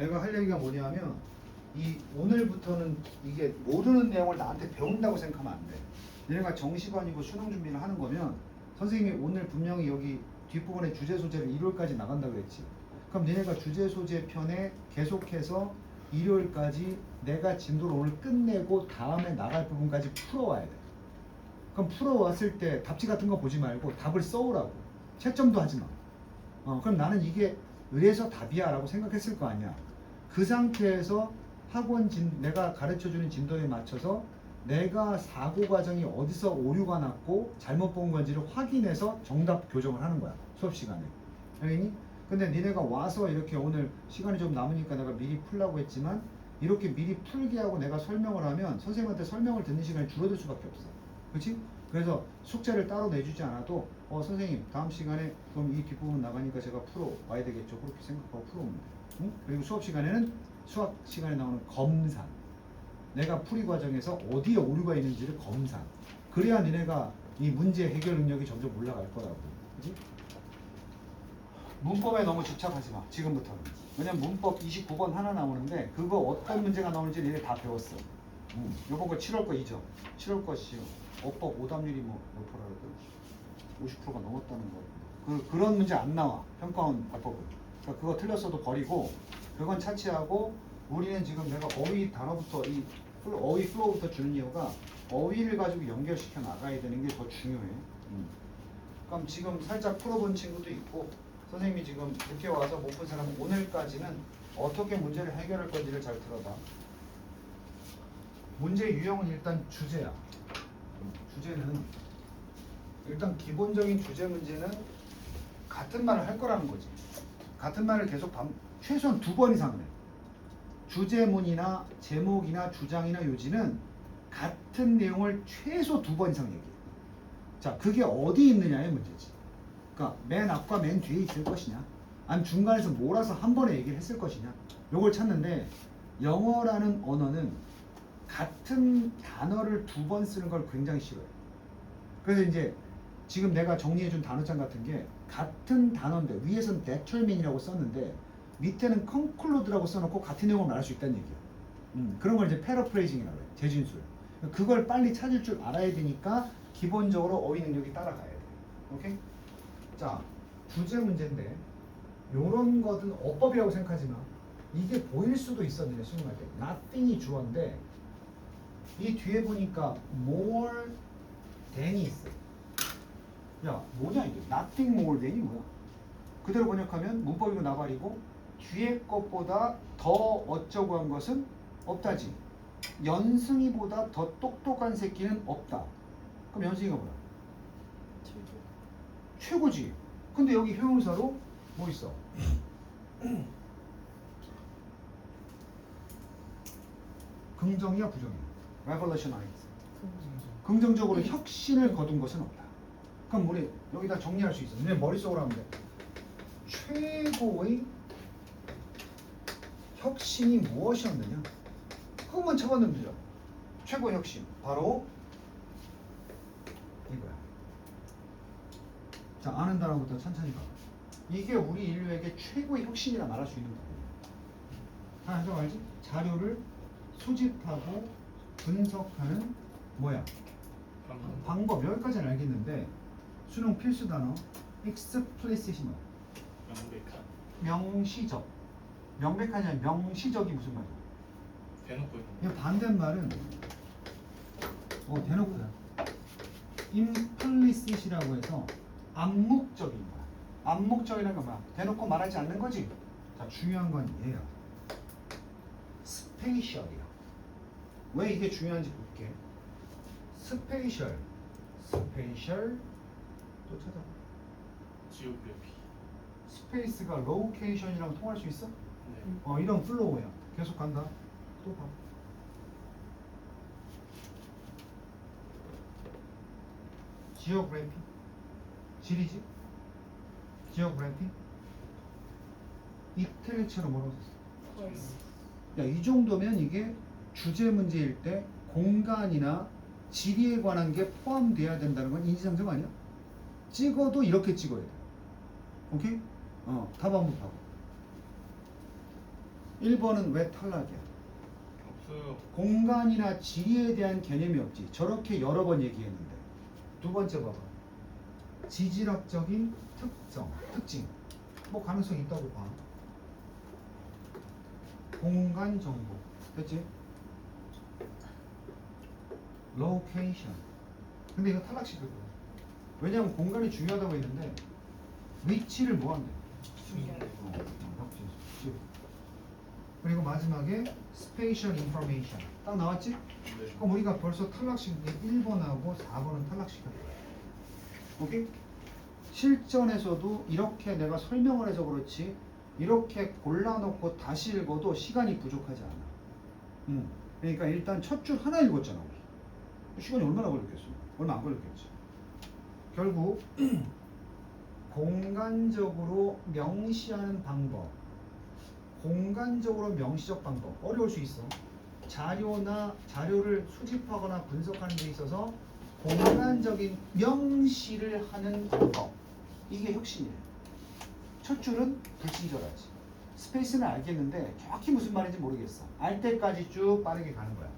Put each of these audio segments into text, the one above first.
내가 할 얘기가 뭐냐면 이 오늘부터는 이게 모르는 내용을 나한테 배운다고 생각하면 안 돼. 얘네가 정시반이고 수능 준비를 하는 거면 선생님이 오늘 분명히 여기 뒷부분에 주제 소재를 일요일까지 나간다고 그랬지. 그럼 얘네가 주제 소재 편에 계속해서 일요일까지 내가 진도를 오늘 끝내고 다음에 나갈 부분까지 풀어와야 돼. 그럼 풀어왔을 때 답지 같은 거 보지 말고 답을 써오라고. 채점도 하지 마. 그럼 나는 이게 의뢰서 답이야 라고 생각했을 거 아니야. 그 상태에서 내가 가르쳐주는 진도에 맞춰서 내가 사고 과정이 어디서 오류가 났고 잘못 본 건지를 확인해서 정답 교정을 하는 거야. 수업 시간에. 알겠니? 근데 니네가 와서 이렇게 오늘 시간이 좀 남으니까 내가 미리 풀라고 했지만 이렇게 미리 풀게 하고 내가 설명을 하면 선생님한테 설명을 듣는 시간이 줄어들 수밖에 없어. 그렇지? 그래서 숙제를 따로 내주지 않아도 선생님 다음 시간에 그럼 이 뒷부분 나가니까 제가 풀어 와야 되겠죠. 그렇게 생각하고 풀어오면 돼. 응? 그리고 수업 시간에 나오는 검사. 내가 풀이 과정에서 어디에 오류가 있는지를 검사. 그래야 니네가 이 문제 해결 능력이 점점 올라갈 거라고. 그렇지? 문법에 너무 집착하지 마. 지금부터는. 왜냐면 문법 29번 하나 나오는데 그거 어떤 문제가 나오는지 니네 다 배웠어. 요번 거 7월 거 2죠. 7월 것이요. 어법 오답률이 몇 프로라고? 50%가 넘었다는 거. 그런 문제 안 나와. 평가원 답법은. 그러니까 그거 틀렸어도 버리고 그건 차치하고 우리는 지금 내가 어휘 단어부터 어휘 플로우부터 주는 이유가 어휘를 가지고 연결시켜 나가야 되는 게 더 중요해. 그럼 지금 살짝 풀어본 친구도 있고 선생님이 지금 늦게 와서 못 푼 사람은 오늘까지는 어떻게 문제를 해결할 건지를 잘 들어봐. 문제 유형은 일단 주제야. 주제는 일단 기본적인 주제 문제는 같은 말을 할 거라는 거지. 같은 말을 계속 최소한 2번 이상은 해. 주제문이나 제목이나 주장이나 요지는 같은 내용을 최소 2번 이상 얘기해. 자, 그게 어디 있느냐의 문제지. 그러니까 맨 앞과 맨 뒤에 있을 것이냐, 아니면 중간에서 몰아서 한 번에 얘기를 했을 것이냐, 요걸 찾는데 영어라는 언어는 같은 단어를 2번 쓰는 걸 굉장히 싫어해. 그래서 이제 지금 내가 정리해준 단어장 같은 게 같은 단어인데 위에서는 determine이라고 썼는데 밑에는 conclude라고 써놓고 같은 내용을 말할 수 있다는 얘기야. 그런 걸 이제 paraphrasing이라고 해. 재진술. 그걸 빨리 찾을 줄 알아야 되니까 기본적으로 어휘 능력이 따라가야 돼. 오케이? 자, 주제 문제인데 요런 것은 어법이라고 생각하지 마. 이게 보일 수도 있었는데 수능할 때 nothing이 주어인데 이 뒤에 보니까 more than이 있어. 야, 뭐냐 이게? nothing more than이 뭐야? 그대로 번역하면 문법이고 나발이고 뒤에 것보다 더 어쩌고 한 것은 없다지. 연승이보다 더 똑똑한 새끼는 없다. 그럼 연승이가 뭐야? 최고지. 근데 여기 형용사로 뭐 있어? 긍정이야 부정이야? revolutionize. 긍정적으로 혁신을 거둔 것은 없다. 그럼 우리 여기다 정리할 수 있어. 내 머릿속으로 하면 돼. 최고의 혁신이 무엇이었느냐? 그것만 쳐봤는면 되죠. 최고의 혁신 바로 이거야. 자, 아는 단어부터 천천히 봐. 이게 우리 인류에게 최고의 혁신이라 말할 수 있는 거예요. 하나 좀 알지? 자료를 수집하고 분석하는 뭐야? 방법. 여기까지는 알겠는데 수능 필수 단어 explicit이 뭐야? 명시적. 명백하냐? 명시적이 무슨 말이야? 대놓고 이 반대말은 대놓고야. implicit이라고 해서 암묵적인 거야. 암묵적이라는 건 뭐야? 대놓고 말하지 않는 거지. 자, 중요한 건 얘야. spatial이야. 왜 이게 중요한지 볼게. spatial 또 찾아봐. 지오그래피. 스페이스가 로케이션이랑 통할 수 있어? 네. 이런 플로우야. 계속 간다. 또 봐. 지오그래피. 지리지? 지오그래피. 이틀처럼 뭐라고 썼어? 야, 이 정도면 이게 주제 문제일 때 공간이나 지리에 관한 게 포함돼야 된다는 건 인지상정 아니야? 찍어도 이렇게 찍어야 돼. 오케이? 답 한번 봐봐. 1번은 왜 탈락이야? 없어요. 공간이나 지리에 대한 개념이 없지. 저렇게 여러 번 얘기했는데. 두 번째 봐봐. 지질학적인 특징. 뭐 가능성 있다고 봐. 공간 정보. 됐지? location. 근데 이거 탈락시켰거든. 왜냐면 공간이 중요하다고 했는데 위치를 뭐 한대? 그리고 마지막에 spatial information. 딱 나왔지? 네. 그럼 우리가 벌써 탈락시킨 게 1번하고 4번은 탈락시켰다. 오케이? 실전에서도 이렇게 내가 설명을 해서 그렇지 이렇게 골라놓고 다시 읽어도 시간이 부족하지 않아. 그러니까 일단 첫 줄 하나 읽었잖아. 우리. 시간이 얼마나 걸렸겠어? 얼마 안 걸렸겠지. 결국 공간적으로 명시하는 방법. 공간적으로 명시적 방법. 어려울 수 있어. 자료를 수집하거나 분석하는 데 있어서 공간적인 명시를 하는 방법. 이게 혁신이에요. 첫 줄은 불친절하지. 스페이스는 알겠는데 정확히 무슨 말인지 모르겠어. 알 때까지 쭉 빠르게 가는 거야.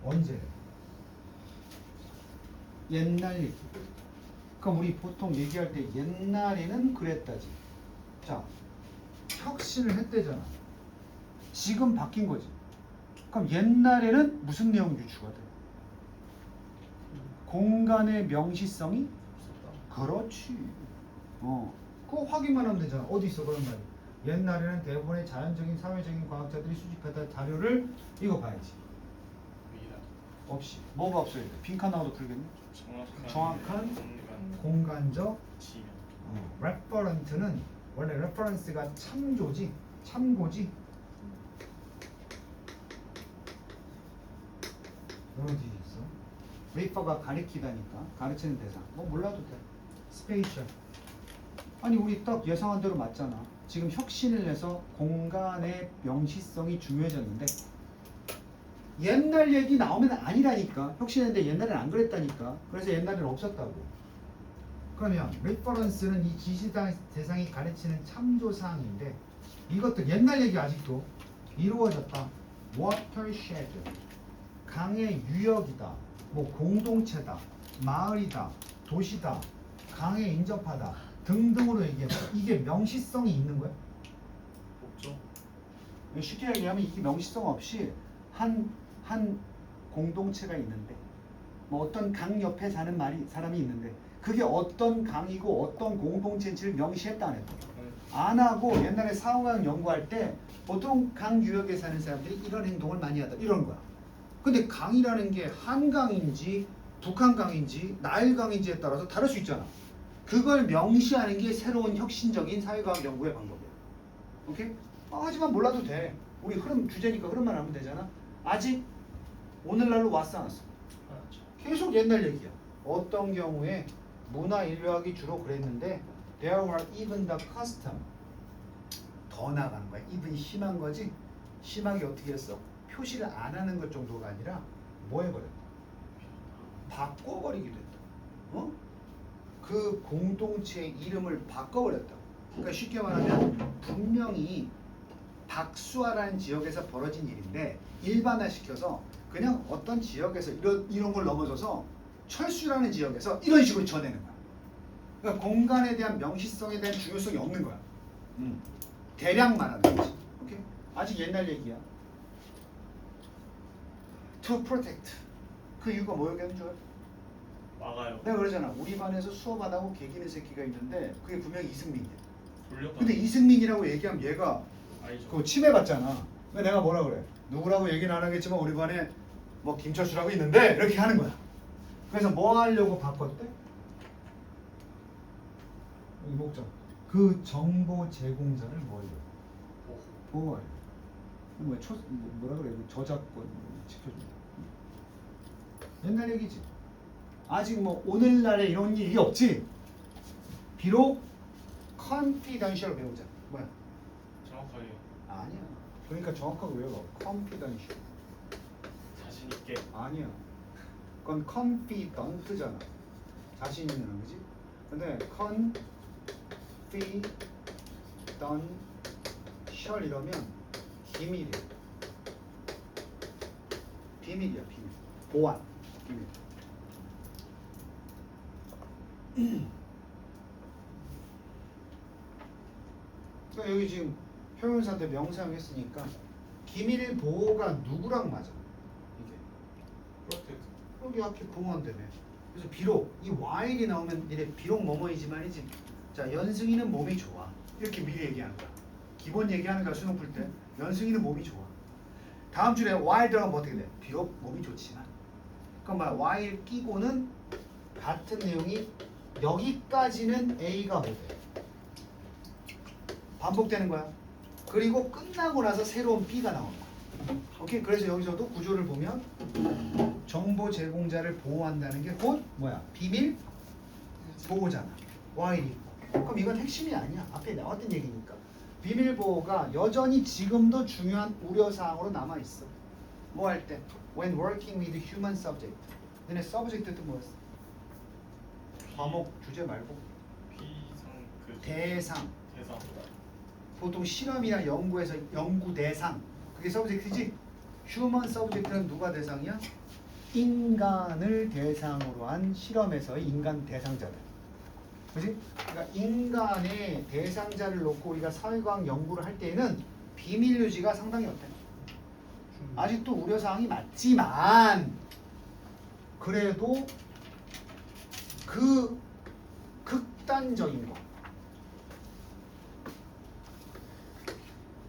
언제? 옛날 얘기. 그럼 우리 보통 얘기할 때 옛날에는 그랬다지. 자, 혁신을 했대잖아. 지금 바뀐 거지. 그럼 옛날에는 무슨 내용이 유추가 돼? 공간의 명시성이? 그렇지. 그거 확인만 하면 되잖아. 어디 있어 그런 말이? 옛날에는 대부분의 자연적인 사회적인 과학자들이 수집했던 자료를 이거 봐야지. 미라. 없이. 뭐가 없어야 돼? 빈칸 나와도 풀겠네? 정확한 공간적 지면. 레퍼런트는 원래 레퍼런스가 참조지, 참고지. 어디 있어? 레이퍼가 가리키다니까 가르치는 대상. 뭐 몰라도 돼. 스페이셜. 아니 우리 딱 예상한 대로 맞잖아. 지금 혁신을 내서 공간의 명시성이 중요해졌는데 옛날 얘기 나오면 아니라니까. 혁신했는데 옛날엔 안 그랬다니까. 그래서 옛날에는 없었다고. 그러면 레퍼런스는 이 지시 대상이 가르치는 참조사항인데 이것도 옛날 얘기 아직도 이루어졌다. watershed, 강의 유역이다, 뭐 공동체다, 마을이다, 도시다, 강에 인접하다 등등으로 얘기해. 이게 명시성이 있는 거야? 없죠. 쉽게 얘기하면 이게 명시성 없이 한 공동체가 있는데 뭐 어떤 강 옆에 사는 사람이 있는데 그게 어떤 강이고 어떤 공동체인지를 명시했다 안 했다? 안 하고 옛날에 사후강 연구할 때 보통 강 유역에 사는 사람들이 이런 행동을 많이 하다 이런 거야. 근데 강이라는 게 한강인지 북한강인지 나일강인지에 따라서 다를 수 있잖아. 그걸 명시하는 게 새로운 혁신적인 사회과학 연구의 방법이야. 오케이? 하지만 몰라도 돼. 우리 흐름 주제니까 흐름만 하면 되잖아. 아직 오늘날로 왔어 안 왔어? 알았죠. 계속 옛날 얘기야. 어떤 경우에 문화 인류학이 주로 그랬는데 there were even the custom. 더 나가는 거야. even 심한 거지. 심하게 어떻게 했어? 표시를 안 하는 것 정도가 아니라 뭐 해버렸다? 바꿔버리기도 했다. 그 공동체의 이름을 바꿔버렸다. 그러니까 쉽게 말하면 분명히 박수아라는 지역에서 벌어진 일인데 일반화시켜서 그냥 어떤 지역에서 이런 걸 넘어서서 철수라는 지역에서 이런 식으로 전해는 거야. 그러니까 공간에 대한 명시성에 대한 중요성이 없는 거야. 대략 말하는 거지. 오케이? 아직 옛날 얘기야. To protect. 그 이유가 뭐였겠는 줄 알아? 막아요. 내가 그러잖아. 우리 반에서 수업 안 하고 개기는 새끼가 있는데 그게 분명히 이승민이야. 돌려가. 근데 이승민이라고 얘기하면 얘가 아니죠. 그거 침해받잖아. 근데 내가 뭐라 그래? 누구라고 얘기는 안 하겠지만 우리 반에 뭐 김철수라고 있는데 이렇게 하는 거야. 그래서 뭐 하려고 바꿨대? 여기 목적. 그 정보 제공자를 뭐하려고? 보호하려고. 뭐라 그래? 저작권 지켜준다. 옛날 얘기지. 아직 뭐 오늘날에 이런 일이 없지. 비록 confidential 배우자. 뭐야? 정확하게 아니야. 그러니까 정확하게 외워. confidential. 자신 있게. 아니야. 그건 confident잖아. 자신 있는 거지. 근데 confidential 이러면 비밀이야. 비밀이야, 비밀. 보안. 비밀. 그러니까 여기 지금 형용사인데 명사형했으니까 기밀 보호가 누구랑 맞아? 이게 프로텍트. 여기 앞에 보호한다며. 그래서 비록 이 while이 나오면 이래 비록 뭐뭐이지만이지. 자, 연승이는 몸이 좋아. 이렇게 미리 얘기하는 거야. 기본 얘기하는 거야, 수능 풀 때. 연승이는 몸이 좋아. 다음 줄에 while 들어가면 어떻게 돼? 비록 몸이 좋지만. 그럼 말 while 끼고는 같은 내용이 여기까지는 A가 뭐 돼? 반복되는 거야. 그리고 끝나고 나서 새로운 B가 나오는 거야. 오케이. 그래서 여기서도 구조를 보면 정보 제공자를 보호한다는 게 곧 뭐야? 비밀 보호잖아. while이. 그럼 이건 핵심이 아니야. 앞에 나왔던 얘기니까. 비밀 보호가 여전히 지금도 중요한 우려 사항으로 남아 있어. 뭐 할 때? When working with human subject. 너네 subject 뜻 뭐였어? 과목 주제 말고 비상 그 대상. 대상. 보통 실험이나 연구에서 연구 대상. 그게 subject지? human subject는 누가 대상이야? 인간을 대상으로 한 실험에서의 인간 대상자들. 그지? 그러니까 인간의 대상자를 놓고 우리가 사회과학 연구를 할 때에는 비밀 유지가 상당히 어때? 아직도 우려사항이 맞지만 그래도 그 극단적인 거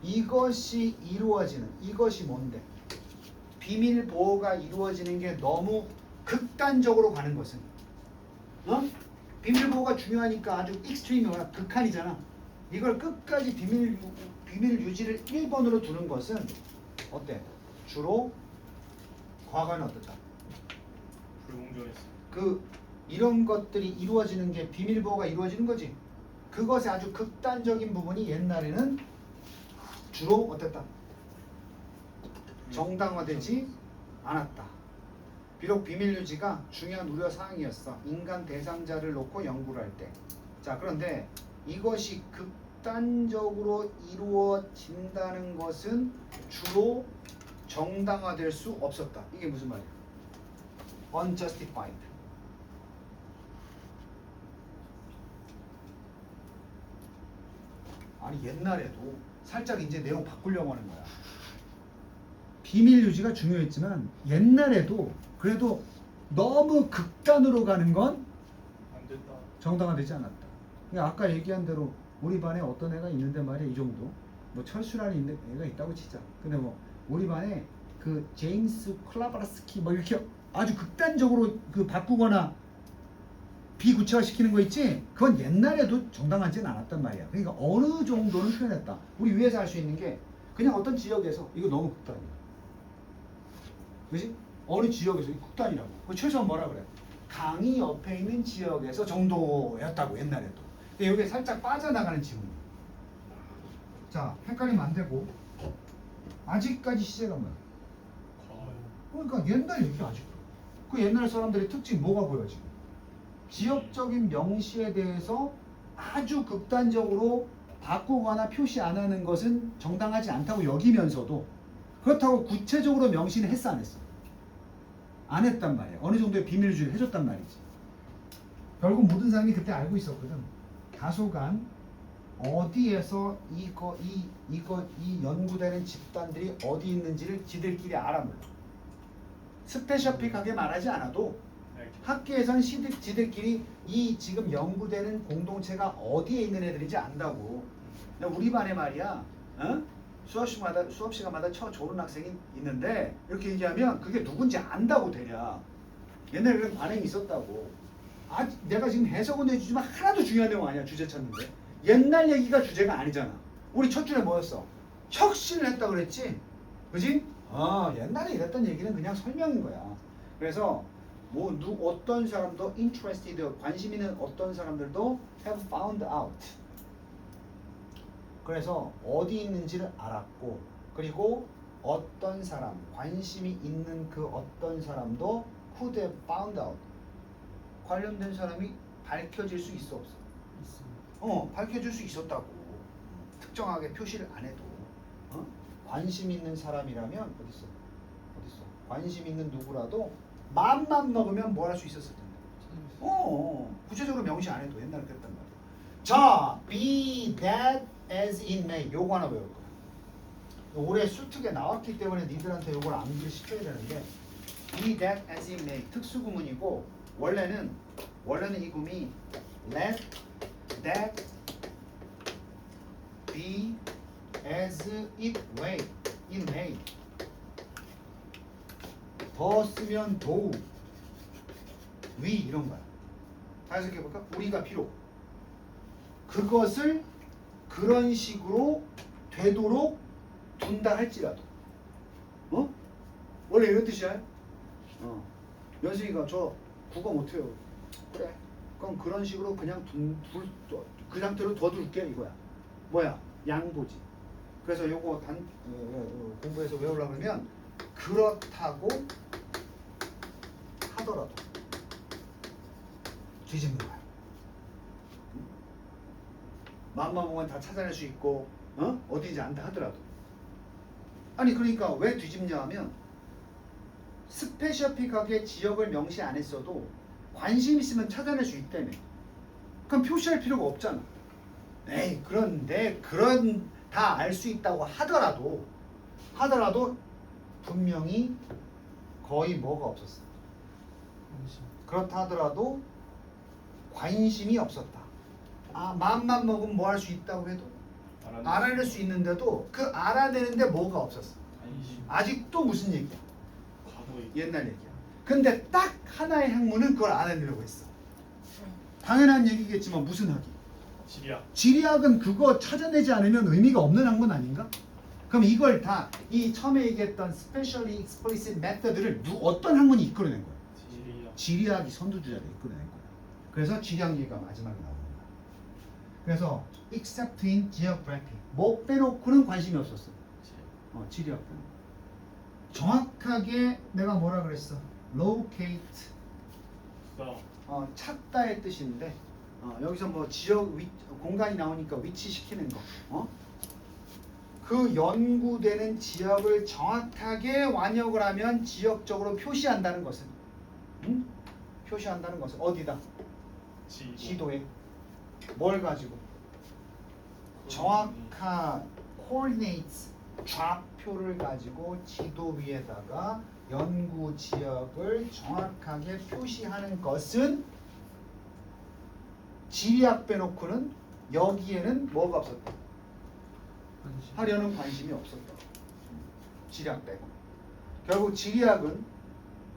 이것이 이루어지는 이것이 뭔데? 비밀 보호가 이루어지는 게 너무 극단적으로 가는 것은 비밀 보호가 중요하니까 아주 익스트림이야 극한이잖아. 이걸 끝까지 비밀 유지를 1번으로 두는 것은 어때? 주로 과거는 어떻다? 불공정했어. 그 이런 것들이 이루어지는 게 비밀 보호가 이루어지는 거지. 그것의 아주 극단적인 부분이 옛날에는 주로 어땠다? 정당화되지 않았다. 비록 비밀 유지가 중요한 우려 사항이었어. 인간 대상자를 놓고 연구를 할 때. 자, 그런데 이것이 극단적으로 이루어진다는 것은 주로 정당화될 수 없었다. 이게 무슨 말이야? unjustified. 아니 옛날에도 살짝 이제 내용 바꾸려고 하는 거야. 비밀 유지가 중요했지만 옛날에도 그래도 너무 극단으로 가는 건 안 됐다. 정당화되지 않았다. 그러니까 아까 얘기한 대로 우리 반에 어떤 애가 있는데 말이야 이 정도 뭐 철수라는 애가 있다고 치자. 근데 뭐 우리 반에 그 제임스 클라바스키 뭐 이렇게 아주 극단적으로 그 바꾸거나 비구체화시키는 거 있지? 그건 옛날에도 정당하지는 않았단 말이야. 그러니까 어느 정도는 표현했다. 우리 위에서 할 수 있는 게 그냥 어떤 지역에서 이거 너무 극단이야. 그지? 어느 지역에서 극단이라고. 최소한 뭐라 그래? 강이 옆에 있는 지역에서 정도였다고 옛날에도. 근데 여기에 살짝 빠져나가는 지문이야. 자, 헷갈리면 안 되고 아직까지 시제가 뭐야? 과거요. 그러니까 옛날 얘기 아직도. 그 옛날 사람들의 특징 뭐가 보여 지금? 지역적인 명시에 대해서 아주 극단적으로 바꾸거나 표시 안 하는 것은 정당하지 않다고 여기면서도 그렇다고 구체적으로 명시는 했어 안 했어? 안 했단 말이야. 어느 정도의 비밀주의를 해줬단 말이지. 결국 모든 사람이 그때 알고 있었거든. 다소간 어디에서 이 연구되는 집단들이 어디 있는지를 지들끼리 알아 몰라. 스페셔픽하게 말하지 않아도 학교에선 지들끼리 이 지금 연구되는 공동체가 어디에 있는 애들인지 안다고. 우리 반에 말이야, 수업 시간마다 졸은 학생이 있는데 이렇게 얘기하면 그게 누군지 안다고 대략. 옛날에 그런 반응이 있었다고. 내가 지금 해석은 해주지만 하나도 중요한 내용 아니야. 주제 찾는데. 옛날 얘기가 주제가 아니잖아. 우리 첫 줄에 뭐였어? 혁신을 했다 그랬지? 그지? 옛날에 이랬던 얘기는 그냥 설명인 거야. 그래서 어떤 사람도 interested, 관심 있는 어떤 사람들도 have found out. 그래서 어디 있는지를 알았고, 그리고 어떤 사람, 관심이 있는 그 어떤 사람도 could have found out. 관련된 사람이 밝혀질 수 있어 없어? 밝혀질 수 있었다고. 특정하게 표시를 안 해도. 관심 있는 사람이라면 어딨어? 관심 있는 누구라도 마음만 먹으면 뭘 할 수 있었을 텐데. 구체적으로 명시 안 해도 옛날에 그랬단 말이야. 자, be that as it may. 요거 하나 외울 거야. 올해 수특에 나왔기 때문에 니들한테 요걸 암기를 시켜야 되는데 be that as it may 특수구문이고 원래는 이 구문이 let that be as it may 더 쓰면 도우 위 이런 거야. 다시 해볼까? 우리가 비록 그것을 그런 식으로 되도록 둔다 할지라도 원래 이런 뜻이야. 연승이가 저 국어 못해요. 그래. 그럼 그런 식으로 그냥 그 상태로 둬둘게 이거야. 뭐야? 양보지. 그래서 요거 공부해서 외우려고 그러면 그렇다고 하더라도 뒤집는 거야. 마음만 보면 다 찾아낼 수 있고 어딘지 안다 하더라도 아니 그러니까 왜 뒤집냐 하면 스페시피하게 지역을 명시 안 했어도 관심 있으면 찾아낼 수 있다며. 그럼 표시할 필요가 없잖아. 에이 그런데 그런 다 알 수 있다고 하더라도 분명히 거의 뭐가 없었어. 그렇다 하더라도 관심이 없었다. 마음만 먹으면 뭐 할 수 있다고 해도 알아낼 수 있는데도 그 알아내는데 뭐가 없었어. 아직도 무슨 얘기야? 옛날 얘기야. 근데 딱 하나의 학문은 그걸 알아내려고 했어. 당연한 얘기겠지만 무슨 학이? 지리학은 그거 찾아내지 않으면 의미가 없는 학문 아닌가? 그럼 이걸 다 이 처음에 얘기했던 Specially Explicit Method를 어떤 학문이 이끌어낸 거야? 지리학이 선두주자로 이끌어낸 거야. 그래서 지리학 얘기가 마지막에 나오는 거야. 그래서 except in geography 뭐 빼놓고는 관심이 없었어. 지리학 빼놓고. 정확하게 내가 뭐라 그랬어? locate 찾다의 뜻인데 여기서 뭐 지역 공간이 나오니까 위치시키는 거. 그 연구되는 지역을 정확하게 완역을 하면 지역적으로 표시한다는 것은 표시한다는 것은 어디다? 지도에 뭘 가지고? 정확한 coordinates 좌표를 가지고 지도 위에다가 연구 지역을 정확하게 표시하는 것은 지리학 빼놓고는 여기에는 뭐가 없었다. 하려는 관심이 없었다. 지리학 빼고. 결국 지리학은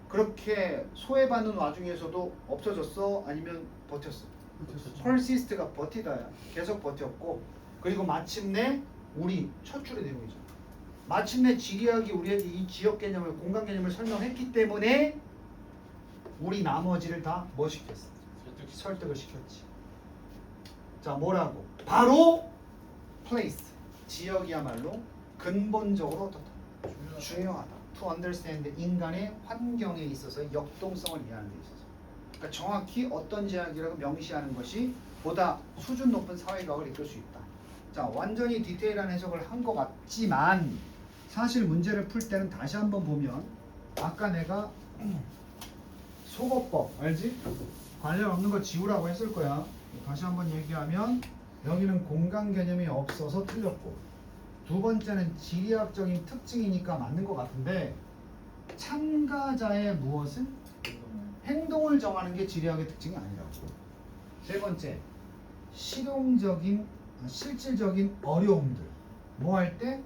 그렇게 소외받는 와중에서도 없어졌어? 아니면 버텼어? 펄시스트가 버티다야. 계속 버텼고 그리고 마침내 우리 첫 줄의 내용이죠. 마침내 지리학이 우리에게 이 지역 개념을 공간 개념을 설명했기 때문에 우리 나머지를 다 뭐 시켰어? 설득을 시켰지. 자 뭐라고? 바로 place. 지역이야말로 근본적으로 어떻다? 중요하다. To understand 인간의 환경에 있어서 역동성을 이해하는 데 있어서. 그러니까 정확히 어떤 지역이라고 명시하는 것이 보다 수준 높은 사회과학을 이끌 수 있다. 자 완전히 디테일한 해석을 한 것 같지만 사실 문제를 풀 때는 다시 한번 보면 아까 내가 소거법 알지? 관련 없는 거 지우라고 했을 거야. 다시 한번 얘기하면 여기는 공간 개념이 없어서 틀렸고 두 번째는 지리학적인 특징이니까 맞는 것 같은데 참가자의 무엇은? 행동을 정하는 게 지리학의 특징이 아니라고. 세 번째 실질적인 어려움들 뭐 할 때?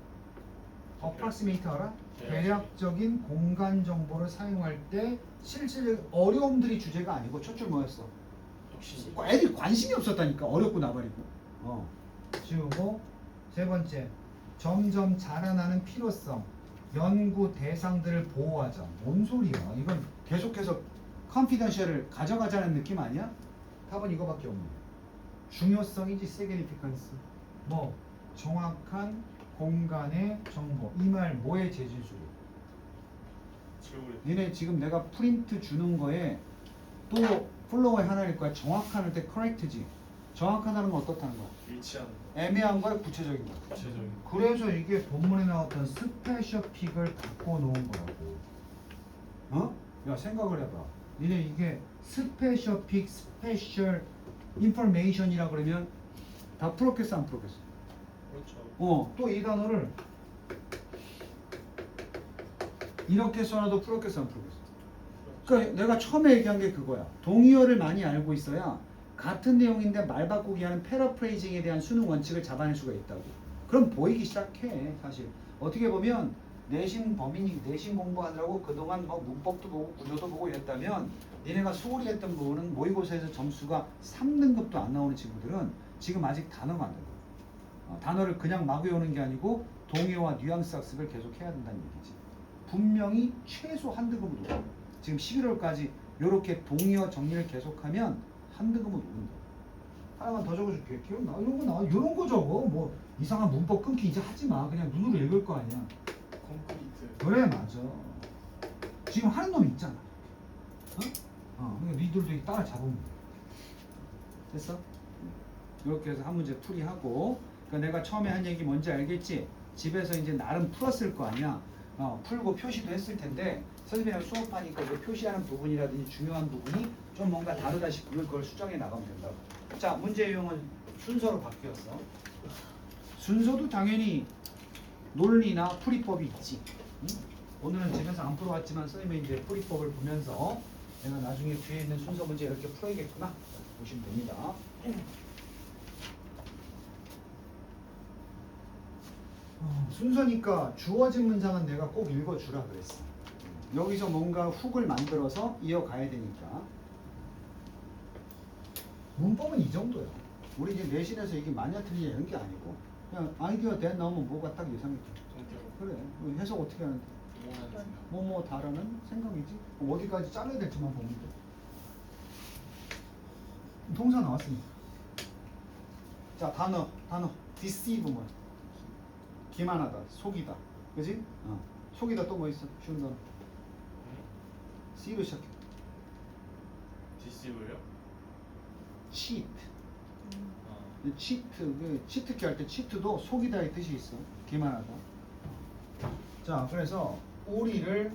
approximate 알아? 대략적인 공간 정보를 사용할 때 실질적 어려움들이 주제가 아니고 첫 줄 뭐였어? 애들이 관심이 없었다니까. 어렵고 나발이고. 지우고 세 번째 점점 자라나는 필요성 연구 대상들을 보호하자. 뭔 소리야? 이건 계속해서 컨피던셜을 가져가자는 느낌 아니야? 답은 이거밖에 없네. 중요성이지. significance. 뭐 정확한 공간의 정보. 이 말 뭐의 재질주의? 니네 지금 내가 프린트 주는 거에 또 플로어에 하나일 거야. 정확한 할 때 correct지. 정확하다는 건 어떻다는 거야? 일치하는 거. 애매한 거야, 구체적인 거야? 구체적인 거. 그래서 이게 본문에 나왔던 스페셔픽을 갖고 놓은 거라고. 어? 야 생각을 해봐. 니네 이게 스페셔픽, 스페셜 인포메이션이라 그러면 다 풀었겠어, 안 풀었겠어? 그렇죠. 또 이 단어를 이렇게 써놔도 풀었겠어, 안 풀었겠어? 그러니까 내가 처음에 얘기한 게 그거야. 동의어를 많이 알고 있어야 같은 내용인데 말 바꾸기 하는 패러프레이징에 대한 수능 원칙을 잡아낼 수가 있다고. 그럼 보이기 시작해. 사실 어떻게 보면 내신 공부하느라고 그동안 뭐 문법도 보고 구조도 보고 이랬다면 니네가 소홀히 했던 부분은 모의고사에서 점수가 3등급도 안 나오는 친구들은 지금 아직 단어가 안 되고 단어를 그냥 막 외우는 게 아니고 동의어와 뉘앙스 학습을 계속 해야 된다는 얘기지. 분명히 최소 한 등급은 오른다. 지금 11월까지 이렇게 동의어 정리를 계속하면 한 등급은 오른다. 하나만 더 적어줄게. 기억나? 이런 거 나. 이런 거 적어. 뭐 이상한 문법 끊기 이제 하지 마. 그냥 눈으로 읽을 거 아니야. 콘크리트. 그래 맞아. 지금 하는 놈 있잖아. 그러니까 니들도 따라 잡으면 돼. 됐어? 이렇게 해서 한 문제 풀이하고. 그러니까 내가 처음에 한 얘기 뭔지 알겠지? 집에서 이제 나름 풀었을 거 아니야. 풀고 표시도 했을 텐데 선생님이랑 수업하니까 그 표시하는 부분이라든지 중요한 부분이 좀 뭔가 다르다 싶으면 그걸 수정해 나가면 된다고. 자, 문제 유형은 순서로 바뀌었어. 순서도 당연히 논리나 풀이법이 있지. 응? 오늘은 집에서 안 풀어왔지만 선생님이 이제 풀이법을 보면서 내가 나중에 뒤에 있는 순서 문제 이렇게 풀어야겠구나 보시면 됩니다. 순서니까 주어진 문장은 내가 꼭 읽어주라 그랬어. 여기서 뭔가 훅을 만들어서 이어가야 되니까. 문법은 이 정도야. 우리 이제 내신에서 이게 맞냐 틀리냐 이런 게 아니고 그냥 아이디어 대 나오면 뭐가 딱 예상했지. 그래. 해석 어떻게 하는데? 뭐뭐 다라는 생각이지. 어디까지 잘라야 될지만 보면 돼. 동사 나왔으니까. 자, 단어. deceive 뭐야? 기만하다, 속이다. 그지? 속이다 또 뭐 있어? 쉬운 단어. C로 시작해. 디시브요? cheat. cheat, 치트키 할 때 치트도 속이다의 뜻이 있어. 기만하다. 자, 그래서 우리를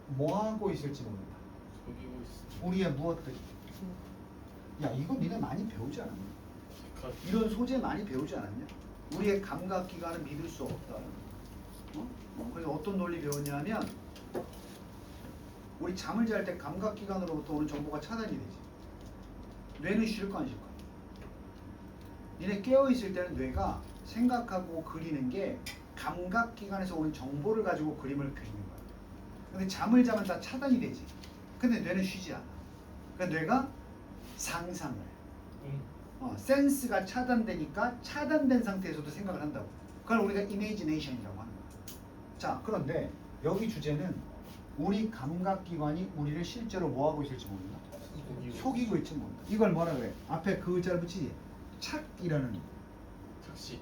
뭐 하고 있을지 모른다. 속이고 있어. 우리의 무엇들이. 야, 이거 니네 많이 배우지 않았냐? 이런 소재 많이 배우지 않았냐? 우리의 감각기관은 믿을 수 없다. 그래서 어떤 논리 배웠냐면 우리 잠을 잘 때 감각기관으로부터 오는 정보가 차단이 되지. 뇌는 쉴까 안 쉴까? 니네 깨어있을 때는 뇌가 생각하고 그리는 게 감각기관에서 오는 정보를 가지고 그림을 그리는 거야. 근데 잠을 자면 다 차단이 되지. 근데 뇌는 쉬지 않아. 그러니까 뇌가 상상을 센스가 차단되니까 차단된 상태에서도 생각을 한다고. 그걸 우리가 imagination이라고 하는 거야. 자, 그런데 여기 주제는 우리 감각기관이 우리를 실제로 뭐하고 있을지 모른다. 속이고 있지 모른다. 이걸 뭐라 그래? 앞에 그 글자를 붙이지. 착이라는 착시,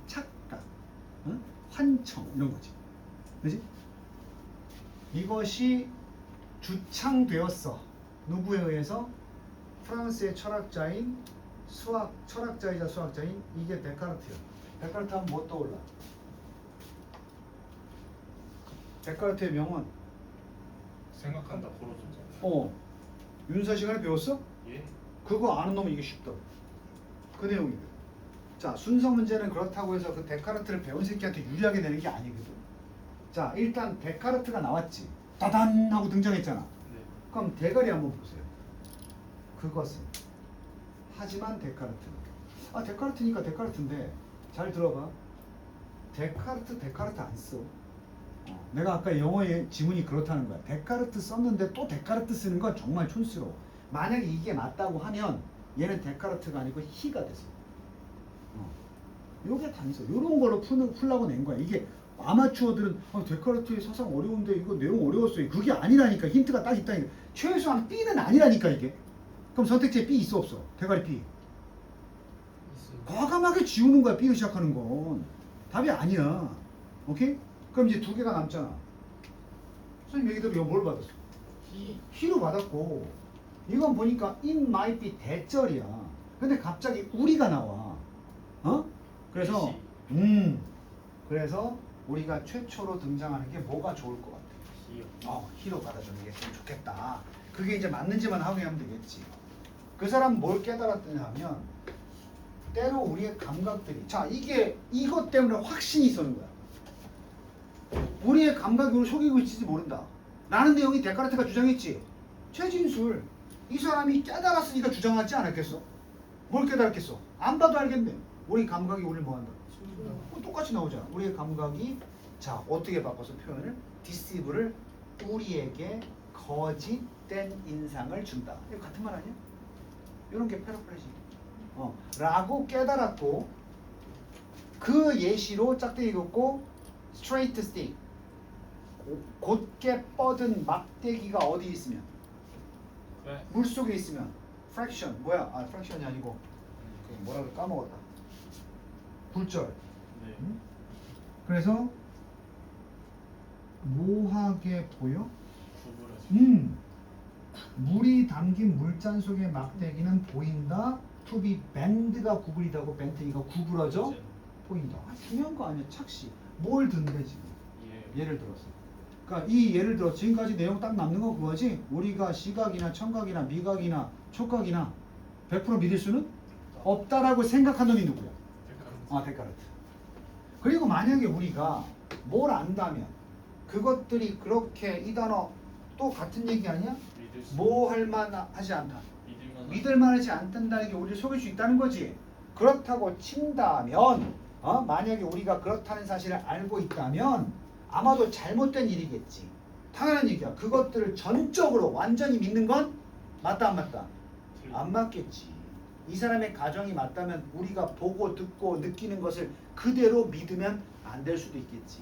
착각, 환청 이런 거지. 그지? 이것이 주창되었어. 누구에 의해서? 프랑스의 철학자인 철학자이자 수학자인 이게 데카르트야. 데카르트 하면 뭐 떠올라? 데카르트의 명언. 생각한다 고로죠. 윤서 시간에 배웠어? 예. 그거 아는 놈은 이게 쉽다고. 그 내용이거든. 자, 순서 문제는 그렇다고 해서 그 데카르트를 배운 새끼한테 유리하게 되는 게 아니거든. 자, 일단 데카르트가 나왔지. 따단 하고 등장했잖아. 네. 그럼 대가리 한번 보세요. 그것은. 하지만 데카르트. 데카르트니까 데카르트인데 잘 들어봐. 데카르트 안 써. 내가 아까 영어의 지문이 그렇다는 거야. 데카르트 썼는데 또 데카르트 쓰는 건 정말 촌스러워. 만약에 이게 맞다고 하면 얘는 데카르트가 아니고 히가 됐어. 요게 단서. 요런 걸로 풀라고 낸 거야. 이게 아마추어들은 데카르트의 사상 어려운데 이거 내용 어려웠어요. 그게 아니라니까. 힌트가 딱 있다니까. 최소한 B는 아니라니까 이게. 그럼 선택지에 B 있어 없어? 대가리 B. 과감하게 지우는 거야. B로 시작하는 건. 답이 아니야. 오케이? 그럼 이제 두 개가 남잖아. 선생님 얘기대로 이거 뭘 받았어? H로 받았고 이건 보니까 it might be 대절이야. 근데 갑자기 우리가 나와. 그래서 그래서 우리가 최초로 등장하는 게 뭐가 좋을 것 같아? 히로 받아주는 게 좀 좋겠다. 그게 이제 맞는지만 확인하면 되겠지. 그 사람 뭘 깨달았느냐 하면 때로 우리의 감각들이 이게 이것 때문에 확신이 있었는 거야. 우리의 감각이 우리를 속이고 있을지 모른다 라는 내용이 데카르트가 주장했지. 최진술 이 사람이 깨달았으니까 주장하지 않았겠어? 뭘 깨달았겠어? 안 봐도 알겠네. 우리 감각이 우리를 뭐한다? 똑같이 나오잖아. 우리의 감각이 어떻게 바꿔서 표현을 deceive를 우리에게 거짓된 인상을 준다. 이거 같은 말 아니야? 이런 게 패러프레이징. 라고 깨달았고 그 예시로 짝대기 긋고 straight stick 곧게 뻗은 막대기가 어디 있으면 물 속에 있으면 fraction fraction이 아니고 뭐라고 까먹었다. 굴절. 네. 그래서 뭐하게 보여? 구부러지. 물이 담긴 물잔 속의 막대기는 보인다. to be bend가 구부리다고 벤트기가 구부러져 보인다. 중요한 거 아니야. 착시. 뭘 든대 지금? 예를 들어서. 그러니까 이 예를 들어 지금까지 내용 딱 남는 거 그거지. 우리가 시각이나 청각이나 미각이나 촉각이나 100% 믿을 수는 없다라고 생각한 놈이 누구야? 데카르트. 그리고 만약에 우리가 뭘 안다면 그것들이 그렇게 이 단어 또 같은 얘기 아니야? 뭐 할 만하지 않다. 믿을 만하지 않는다는 게 우리를 속일 수 있다는 거지. 그렇다고 친다면 만약에 우리가 그렇다는 사실을 알고 있다면 아마도 잘못된 일이겠지. 당연한 얘기야. 그것들을 전적으로 완전히 믿는 건 맞다 안 맞다? 안 맞겠지. 이 사람의 가정이 맞다면 우리가 보고 듣고 느끼는 것을 그대로 믿으면 안 될 수도 있겠지.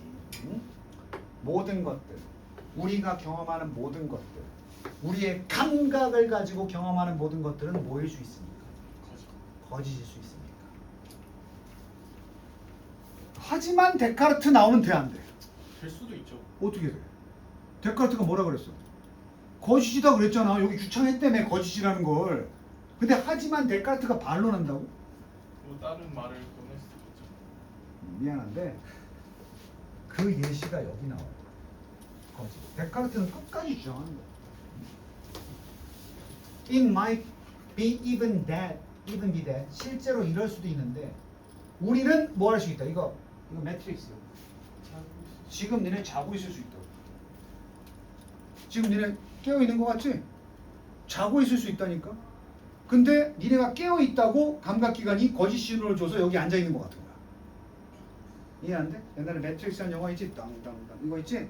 모든 것들, 우리가 경험하는 모든 것들, 우리의 감각을 가지고 경험하는 모든 것들은 뭐일 수 있습니까? 거짓일 수 있습니까? 하지만 데카르트 나오면 돼 안 돼? 될 수도 있죠. 어떻게 돼? 데카르트가 뭐라 그랬어? 거짓이다 그랬잖아. 여기 주창했다며 거짓이라는 걸. 근데 하지만 데카르트가 반론한다고? 뭐 다른 말을 꺼낼 수도 있죠. 미안한데 그 예시가 여기 나와요. 거짓. 데카르트는 끝까지 주장하는 거야. It might be even that, 실제로 이럴 수도 있는데 우리는 뭐 할 수 있다. 이거 매트릭스요. 지금 너네 자고 있을 수 있다. 지금 너네 깨어 있는 거 같지? 자고 있을 수 있다니까. 근데 니네가 깨어 있다고 감각기관이 거짓 신호를 줘서 여기 앉아 있는 것 같은 거야. 이해 안 돼? 옛날에 매트릭스라는 영화 있지? 땅땅땅 이거 있지? 네.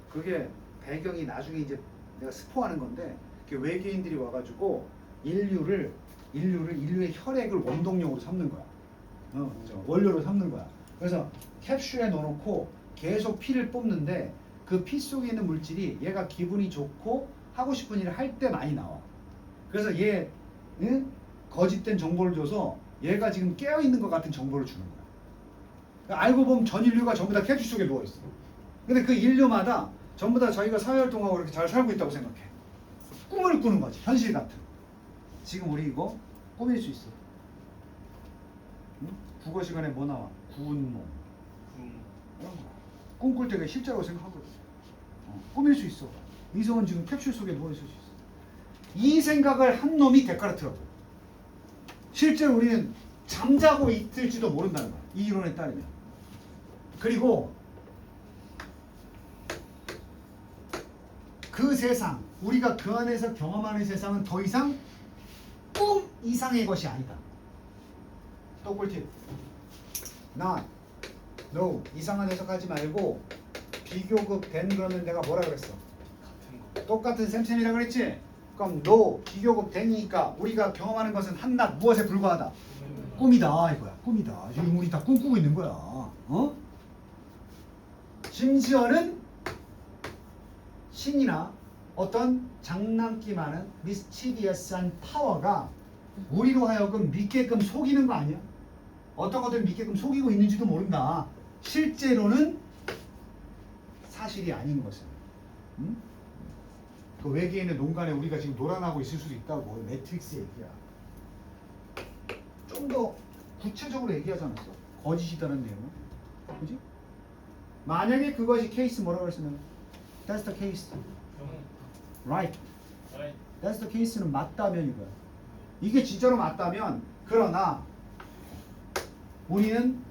그게 배경이 나중에 이제 내가 스포하는 건데 외계인들이 와가지고 인류의 혈액을 원동력으로 삼는 거야. 원료로 삼는 거야. 그래서 캡슐에 넣어놓고 계속 피를 뽑는데 그 피 속에 있는 물질이 얘가 기분이 좋고 하고 싶은 일을 할 때 많이 나와. 그래서 얘 거짓된 정보를 줘서 얘가 지금 깨어 있는 것 같은 정보를 주는 거야. 그러니까 알고 보면 전 인류가 전부 다 캡슐 속에 누워 있어. 근데 그 인류마다 전부 다 자기가 사회활동하고 이렇게 잘 살고 있다고 생각해. 꿈을 꾸는 거지. 현실 같은. 지금 우리 이거 꾸밀 수 있어. 국어 시간에 뭐 나와? 구운몽. 꿈꿀 때가 실제라고 생각하거든. 꾸밀 수 있어. 이성은 지금 캡슐 속에 누워 있을 수 있어. 이 생각을 한 놈이 데카르트라고. 실제로 우리는 잠자고 있을지도 모른다는 거야. 이 이론에 따르면. 그리고 그 세상, 우리가 그 안에서 경험하는 세상은 더 이상 꿈 이상의 것이 아니다. 또 꿀팁. Not, no, 이상한 해석하지 말고 비교급 된 그러면 내가 뭐라 그랬어? 같은 거. 똑같은 셈셈이라 그랬지? 그럼 no, 비교급 된이니까 우리가 경험하는 것은 한낱 무엇에 불과하다? 꿈이다 이거야. 꿈이다. 지금 우리 다 꿈꾸고 있는 거야. 심지어는 신이나 어떤 장난기 많은 미스치비어스한 파워가 우리로 하여금 믿게끔 속이는 거 아니야? 어떤 것들 믿게끔 속이고 있는지도 모른다. 실제로는 사실이 아닌 것은. 그 외계인의 농간에 우리가 지금 놀아나고 있을 수도 있다고. 매트릭스 얘기야. 좀 더 구체적으로 얘기하지 않았어? 거짓이다는 내용은, 그지? 만약에 그것이 케이스 뭐라고 했으면 that's the case, right? right. that's the case는 맞다면 이거야. 이게 진짜로 맞다면 그러나 우리는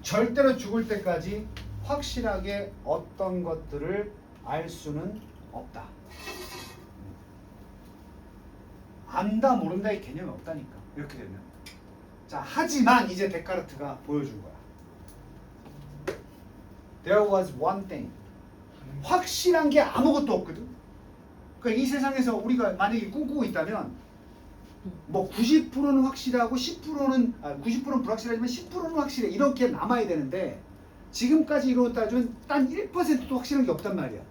절대로 죽을 때까지 확실하게 어떤 것들을 알 수는 없다. 안다 모른다의 개념이 없다니까. 이렇게 되면. 자, 하지만 이제 데카르트가 보여준 거야. There was one thing. 확실한 게 아무것도 없거든. 그러니까 이 세상에서 우리가 만약에 꿈꾸고 있다면 뭐 90%는 확실하고 10%는 90%는 불확실하지만 10%는 확실해. 이렇게 남아야 되는데 지금까지 이론을 따지면 단 1%도 확실한 게 없단 말이야.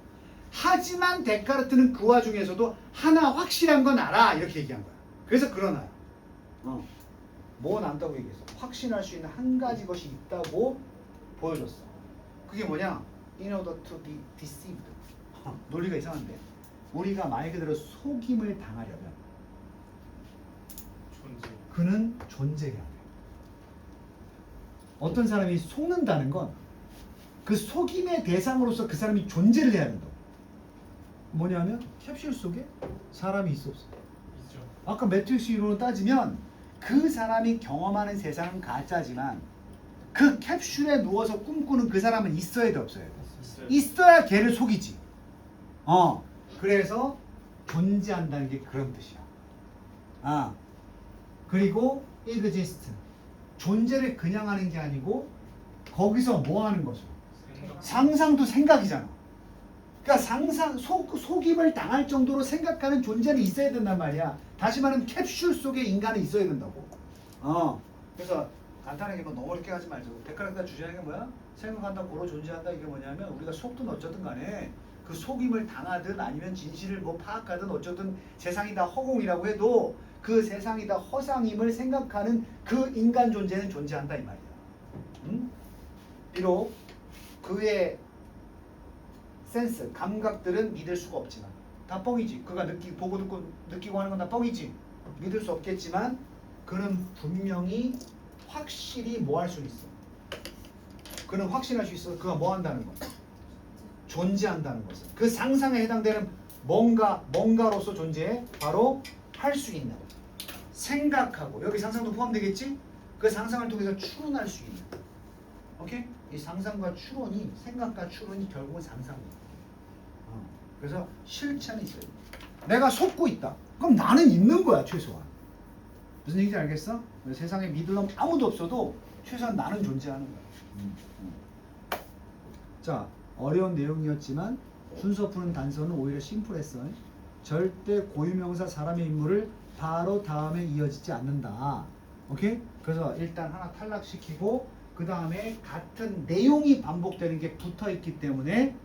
하지만 데카르트는 그 와중에서도 하나 확실한 건 알아. 이렇게 얘기한 거야. 그래서 그러나요. 뭐 난다고 얘기했어? 확신할 수 있는 한 가지 것이 있다고 보여줬어. 그게 뭐냐? In order to be deceived. 논리가 이상한데 우리가 말 그대로 속임을 당하려면 존재. 그는 존재해야 돼. 어떤 사람이 속는다는 건 그 속임의 대상으로서 그 사람이 존재를 해야 된다. 뭐냐면 캡슐 속에 사람이 있어 없어? 있죠. 아까 매트릭스 이론을 따지면 그 사람이 경험하는 세상은 가짜지만 그 캡슐에 누워서 꿈꾸는 그 사람은 있어야 돼 없어야 돼? 있어요. 있어야 걔를 속이지. 그래서 존재한다는 게 그런 뜻이야. 그리고 exist. 존재를 그냥 하는 게 아니고 거기서 뭐 하는 거죠? 상상도 생각이잖아. 그러니까 상상, 속임을 당할 정도로 생각하는 존재는 있어야 된단 말이야. 다시 말하면 캡슐 속에 인간은 있어야 된다고. 그래서 간단하게 뭐 너무 어렵게 하지 말자. 데카르트가 주장한 게 뭐야? 생각한다, 고로 존재한다. 이게 뭐냐면 우리가 속든 어쩌든 간에 그 속임을 당하든 아니면 진실을 뭐 파악하든 어쩌든 세상이 다 허공이라고 해도 그 세상이 다 허상임을 생각하는 그 인간 존재는 존재한다 이 말이야. 비록 그의 센스, 감각들은 믿을 수가 없지만 다 뻥이지. 그가 보고 듣고 느끼고 하는 건 다 뻥이지. 믿을 수 없겠지만 그는 분명히 확실히 뭐 할 수 있어. 그는 확신할 수 있어. 그가 뭐 한다는 거. 존재한다는 것은. 그 상상에 해당되는 뭔가로서 존재해. 바로 할 수 있는. 생각하고. 여기 상상도 포함되겠지? 그 상상을 통해서 추론할 수 있는. 오케이? 이 상상과 추론이, 생각과 추론이 결국은 상상이야. 그래서 실체는 있어요. 내가 속고 있다. 그럼 나는 있는 거야 최소한. 무슨 얘기인지 알겠어? 세상에 믿을 놈 아무도 없어도 최소한 나는 존재하는 거야. 자, 어려운 내용이었지만 순서 푸는 단서는 오히려 심플했어. 절대 고유명사 사람의 인물을 바로 다음에 이어지지 않는다. 오케이? 그래서 일단 하나 탈락시키고 그 다음에 같은 내용이 반복되는 게 붙어있기 때문에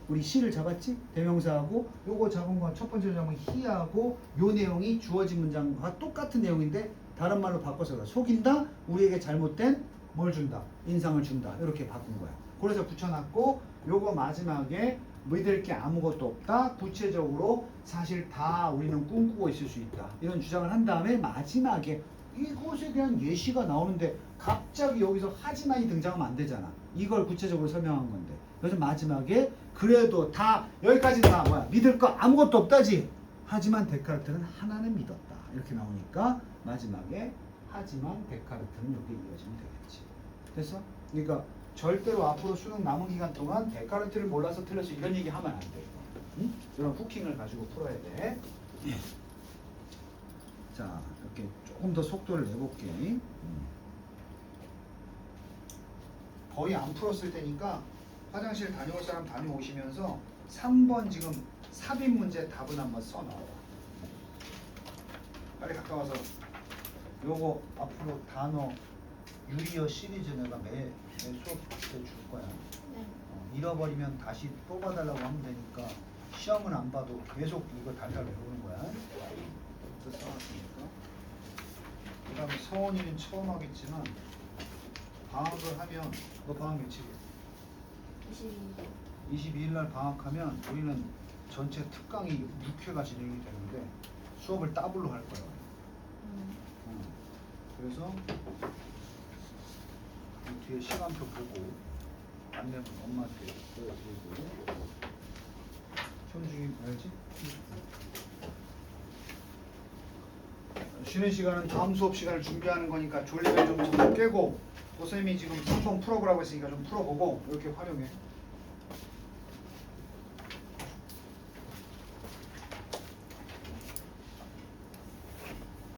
우리 시를 잡았지? 대명사하고 요거 잡은 건 첫 번째 잡은 he하고 요 내용이 주어진 문장과 똑같은 내용인데 다른 말로 바꿔서 그래. 속인다? 우리에게 잘못된 뭘 준다? 인상을 준다. 이렇게 바꾼 거야. 그래서 붙여놨고 요거 마지막에 믿을 게 아무것도 없다. 구체적으로 사실 다 우리는 꿈꾸고 있을 수 있다. 이런 주장을 한 다음에 마지막에 이것에 대한 예시가 나오는데 갑자기 여기서 하지만이 등장하면 안 되잖아. 이걸 구체적으로 설명한 건데. 그래서 마지막에 그래도 다 여기까지 다 뭐야? 믿을 거 아무것도 없다지. 하지만 데카르트는 하나는 믿었다. 이렇게 나오니까 마지막에 하지만 데카르트는 여기 이어지면 되겠지. 됐어? 그러니까 절대로 앞으로 수능 남은 기간 동안 데카르트를 몰라서 틀렸어 이런 얘기 하면 안 돼. 응? 이런 후킹을 가지고 풀어야 돼. 자, 이렇게 조금 더 속도를 내볼게. 거의 안 풀었을 테니까 화장실 다녀올 사람 다녀오시면서 3번 지금 삽입 문제 답은 한번 써놔봐. 빨리 갔다 와서 요거 앞으로 단어 유리어 시리즈 내가 매 수업 때 줄 거야. 네. 잃어버리면 다시 또 봐달라고 하면 되니까 시험은 안 봐도 계속 이거 달달 외우는 거야. 그래서 써놨으니까. 그 다음에 서원이는 처음 하겠지만 방학을 하면 너 방학 며칠이야? 22일 날 방학하면 우리는 전체 특강이 6회가 진행이 되는데 수업을 더블로 할 거야. 그래서 이 뒤에 시간표 보고 안내문 엄마한테 보여드리고 현중이 알지? 쉬는 시간은 다음 수업 시간을 준비하는 거니까 졸리면 좀 자꾸 깨고 고쌤이 지금 3번 풀어보라고 했으니까 좀 풀어보고 이렇게 활용해.